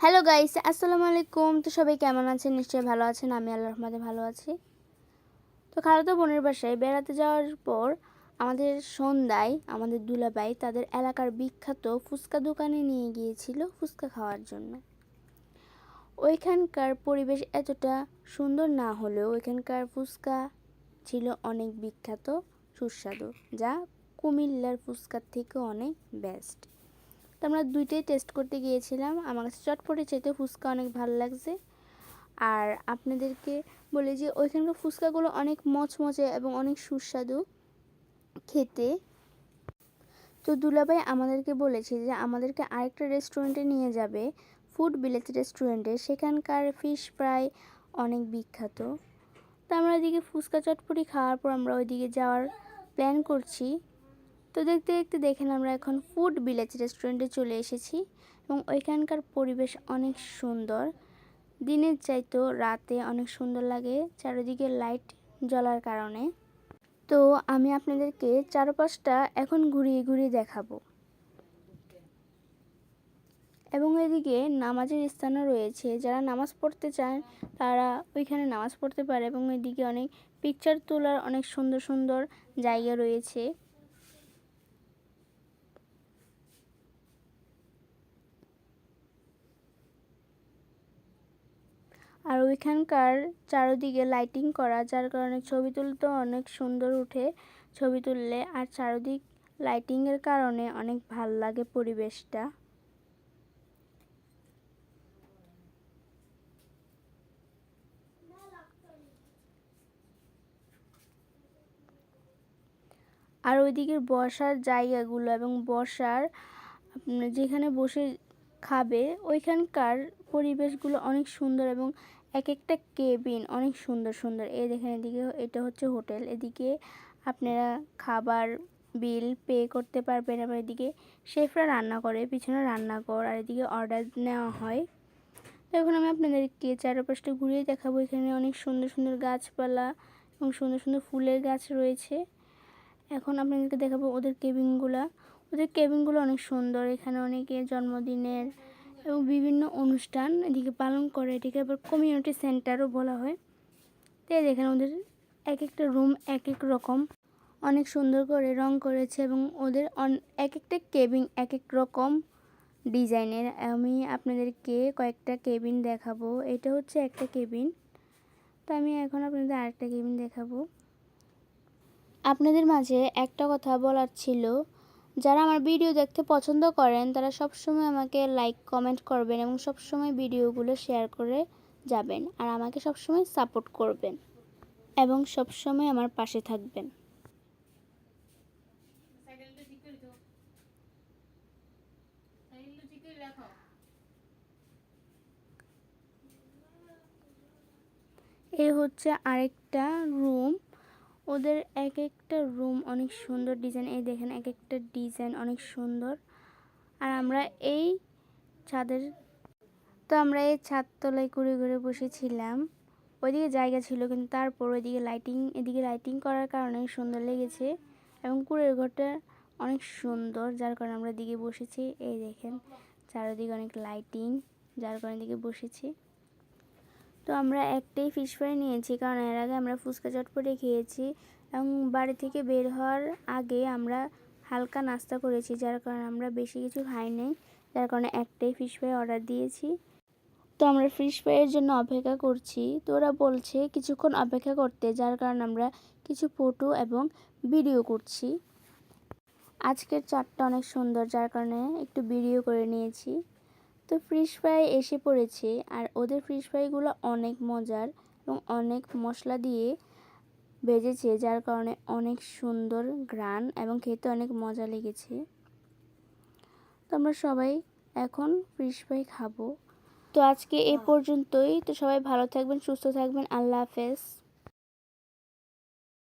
Hello guys, আসসালামু আলাইকুম। তো সবাই কেমন আছেন? নিশ্চয়ই ভালো আছেন। আমি আল্লাহর রহমতে ভালো আছি। তো খালাতো বোনের বাসায় বেড়াতে যাওয়ার পর আমাদের সন্ধ্যায় আমাদের দুলাভাই তাদের এলাকার বিখ্যাত ফুচকা দোকানে নিয়ে গিয়েছিল ফুচকা খাওয়ার জন্য। ওইখানকার পরিবেশ এতটা সুন্দর না হলেও ওইখানকার ফুচকা ছিল অনেক বিখ্যাত, সুস্বাদু, যা কুমিল্লার ফুচকার থেকে অনেক বেস্ট। তো আমরা দুইটাই টেস্ট করতে গিয়েছিলাম। আমার কাছে চটপটে চাইতে ফুচকা অনেক ভালো লাগছে। আর আপনাদেরকে বলি যে ওইখানকার ফুচকাগুলো অনেক মচমচে এবং অনেক সুস্বাদু খেতে। তো দুলাভাই আমাদেরকে বলেছে যে আমাদেরকে আরেকটা রেস্টুরেন্টে নিয়ে যাবে, ফুড ভিলেজ রেস্টুরেন্টে। সেখানকার ফিশ ফ্রাই অনেক বিখ্যাত। তো আমরা ওইদিকে ফুচকা চটপটি খাওয়ার পর আমরা ওইদিকে যাওয়ার প্ল্যান করছি। তো দেখতে দেখতে দেখেন আমরা এখন ফুড ভিলেজ রেস্টুরেন্টে চলে এসেছি এবং ওইখানকার পরিবেশ অনেক সুন্দর। দিনের চাইতেও রাতে অনেক সুন্দর লাগে চারিদিকে লাইট জ্বলার কারণে। তো আমি আপনাদেরকে চারপাশটা এখন ঘুরিয়ে ঘুরিয়ে দেখাবো। এবং এদিকে নামাজের স্থানও রয়েছে, যারা নামাজ পড়তে চান তারা ওইখানে নামাজ পড়তে পারে। এবং এদিকে অনেক পিকচার তোলার অনেক সুন্দর সুন্দর জায়গা রয়েছে। আর ওইখানকার চারদিকে লাইটিং করা, যার কারণে ছবি তুলতেও অনেক সুন্দর উঠে ছবি তুললে। আর চারদিক লাইটিংয়ের কারণে অনেক ভাল লাগে পরিবেশটা। আর ওইদিকের বসার জায়গাগুলো এবং বসার যেখানে বসে খাবে ওইখানকার পরিবেশগুলো অনেক সুন্দর এবং এক একটা কেবিন অনেক সুন্দর সুন্দর। এই দেখেন এদিকে এটা হচ্ছে হোটেল, এদিকে আপনারা খাবার বিল পে করতে পারবেন। এবং এদিকে শেফরা রান্না করে, পিছনে রান্নাঘর, আর এদিকে অর্ডার নেওয়া হয়। তো এখন আমি আপনাদেরকে চারপাশটা ঘুরিয়ে দেখাবো। এখানে অনেক সুন্দর সুন্দর গাছপালা এবং সুন্দর সুন্দর ফুলের গাছ রয়েছে। এখন আপনাদেরকে দেখাবো ওদের কেবিনগুলো। ওদের কেবিনগুলো অনেক সুন্দর। এখানে অনেকে জন্মদিনের এবং বিভিন্ন অনুষ্ঠান এদিকে পালন করে। এটিকে আবার কমিউনিটি সেন্টারও বলা হয়। তো দেখেন ওদের এক একটা রুম এক এক রকম অনেক সুন্দর করে রং করেছে এবং ওদের এক একটা কেবিন এক এক রকম ডিজাইনের। আমি আপনাদেরকে কয়েকটা কেবিন দেখাবো। এটা হচ্ছে একটা কেবিন। তো আমি এখন আপনাদের আরেকটা কেবিন দেখাবো। আপনাদের মাঝে একটা কথা বলার ছিল, যারা আমার ভিডিও দেখতে পছন্দ করেন তারা সবসময় আমাকে লাইক কমেন্ট করবেন এবং সবসময় ভিডিওগুলো শেয়ার করে যাবেন। আর আমাকে সবসময় সাপোর্ট করবেন এবং সবসময় আমার পাশে থাকবেন। এই হচ্ছে আরেকটা রুম। ওদের এক একটা রুম অনেক সুন্দর ডিজাইন। এই দেখেন এক একটা ডিজাইন অনেক সুন্দর। আর আমরা এই ছাদের আমরা এই ছাদতলায় ঘুরে ঘুরে বসেছিলাম। ওইদিকে জায়গা ছিল কিন্তু তারপর এদিকে লাইটিং করার কারণে সুন্দর লেগেছে। এবং কুড়ের ঘরটা অনেক সুন্দর, যার কারণে আমরা দিকে বসেছি। এই দেখেন চারিদিকে অনেক লাইটিং, যার কারণে দিকে বসেছি। তো আমরা একটাই ফিশ ফ্রাই নিয়েছি, কারণ এর আগে আমরা ফুচকা চটপটি খেয়েছি এবং বাড়ি থেকে বের হওয়ার আগে আমরা হালকা নাস্তা করেছি, যার কারণে আমরা বেশি কিছু খাইনি। যার কারণে একটাই ফিশ ফ্রাই অর্ডার দিয়েছি। তো আমরা ফিশ ফ্রাইয়ের জন্য অপেক্ষা করছি। তো ওরা বলছে কিছুক্ষণ অপেক্ষা করতে, যার কারণে আমরা কিছু ফটো এবং ভিডিও করছি। আজকের চাটটা অনেক সুন্দর, যার কারণে একটু ভিডিও করে নিয়েছি। তো ফিশ ফ্রাই এসে পড়েছে আর ওদের ফিশ ফ্রাইগুলো অনেক মজার এবং অনেক মশলা দিয়ে ভেজেছে, যার কারণে অনেক সুন্দর ঘ্রাণ এবং খেতে অনেক মজা লেগেছে। তো আমরা সবাই এখন ফিশ ফ্রাই খাবো। তো আজকে এ পর্যন্তই। তো সবাই ভালো থাকবেন, সুস্থ থাকবেন। আল্লাহ হাফেজ।